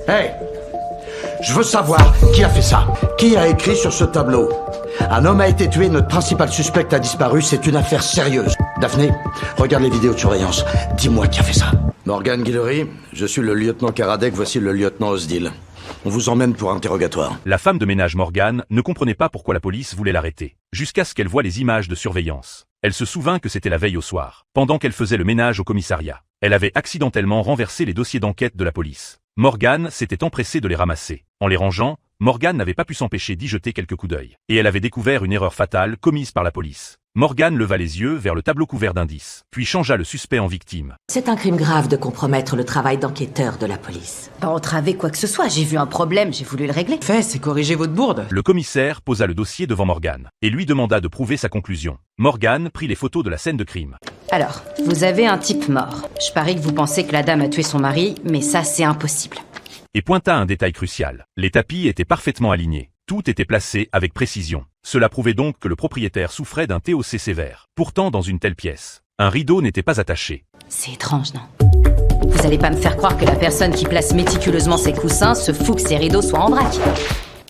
Hey, je veux savoir qui a fait ça. Qui a écrit sur ce tableau? Un homme a été tué, notre principal suspect a disparu, c'est une affaire sérieuse. Daphné, regarde les vidéos de surveillance. Dis-moi qui a fait ça. Morgan Guillory, je suis le lieutenant Karadec, voici le lieutenant Osdil. On vous emmène pour interrogatoire. La femme de ménage Morgan ne comprenait pas pourquoi la police voulait l'arrêter, jusqu'à ce qu'elle voie les images de surveillance. Elle se souvint que c'était la veille au soir, pendant qu'elle faisait le ménage au commissariat. Elle avait accidentellement renversé les dossiers d'enquête de la police. Morgan s'était empressée de les ramasser. En les rangeant, Morgan n'avait pas pu s'empêcher d'y jeter quelques coups d'œil. Et elle avait découvert une erreur fatale commise par la police. Morgan leva les yeux vers le tableau couvert d'indices, puis changea le suspect en victime. C'est un crime grave de compromettre le travail d'enquêteur de la police. Pas entraver quoi que ce soit, j'ai vu un problème, j'ai voulu le régler. Fait, c'est corriger votre bourde. Le commissaire posa le dossier devant Morgan, et lui demanda de prouver sa conclusion. Morgan prit les photos de la scène de crime. Alors, vous avez un type mort. Je parie que vous pensez que la dame a tué son mari, mais ça c'est impossible. Et pointa un détail crucial. Les tapis étaient parfaitement alignés. Tout était placé avec précision. Cela prouvait donc que le propriétaire souffrait d'un TOC sévère. Pourtant, dans une telle pièce, un rideau n'était pas attaché. C'est étrange, non? Vous allez pas me faire croire que la personne qui place méticuleusement ses coussins se fout que ses rideaux soient en vrac.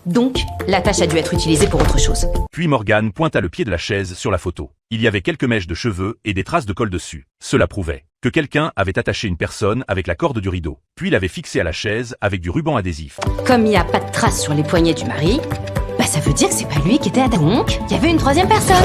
Donc, la tâche a dû être utilisée pour autre chose. Puis Morgan pointa le pied de la chaise sur la photo. Il y avait quelques mèches de cheveux et des traces de colle dessus. Cela prouvait que quelqu'un avait attaché une personne avec la corde du rideau, puis l'avait fixée à la chaise avec du ruban adhésif. Comme il n'y a pas de traces sur les poignets du mari, bah ça veut dire que c'est pas lui qui était attaché. Donc, il y avait une troisième personne.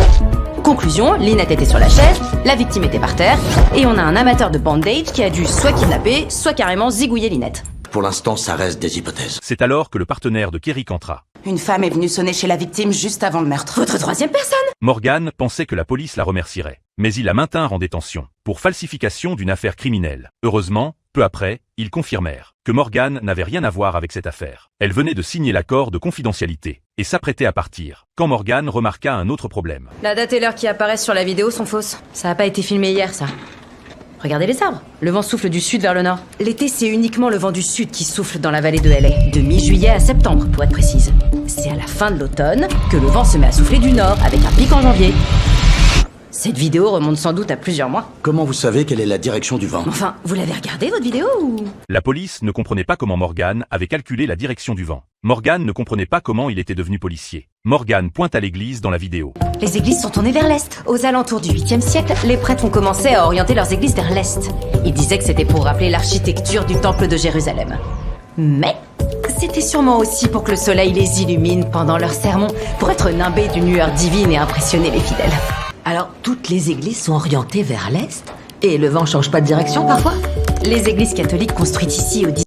Conclusion, Lynette était sur la chaise, la victime était par terre, et on a un amateur de bandage qui a dû soit kidnapper, soit carrément zigouiller Lynette. Pour l'instant, ça reste des hypothèses. C'est alors que le partenaire de Kerrick entra. Une femme est venue sonner chez la victime juste avant le meurtre. Votre troisième personne? Morgan pensait que la police la remercierait, mais il la maintint en détention, pour falsification d'une affaire criminelle. Heureusement, peu après, ils confirmèrent que Morgan n'avait rien à voir avec cette affaire. Elle venait de signer l'accord de confidentialité, et s'apprêtait à partir, quand Morgan remarqua un autre problème. La date et l'heure qui apparaissent sur la vidéo sont fausses. Ça n'a pas été filmé hier, ça. Regardez les arbres. Le vent souffle du sud vers le nord. L'été, c'est uniquement le vent du sud qui souffle dans la vallée de LA. De mi-juillet à septembre, pour être précise. C'est à la fin de l'automne que le vent se met à souffler du nord, avec un pic en janvier. Cette vidéo remonte sans doute à plusieurs mois. Comment vous savez quelle est la direction du vent? Enfin, vous l'avez regardé, votre vidéo, ou... La police ne comprenait pas comment Morgan avait calculé la direction du vent. Morgan ne comprenait pas comment il était devenu policier. Morgan pointe à l'église dans la vidéo. Les églises sont tournées vers l'est. Aux alentours du 8e siècle, les prêtres ont commencé à orienter leurs églises vers l'est. Ils disaient que c'était pour rappeler l'architecture du temple de Jérusalem. Mais c'était sûrement aussi pour que le soleil les illumine pendant leur sermon, pour être nimbés d'une lueur divine et impressionner les fidèles. Alors, toutes les églises sont orientées vers l'est? Et le vent change pas de direction parfois? Les églises catholiques construites ici au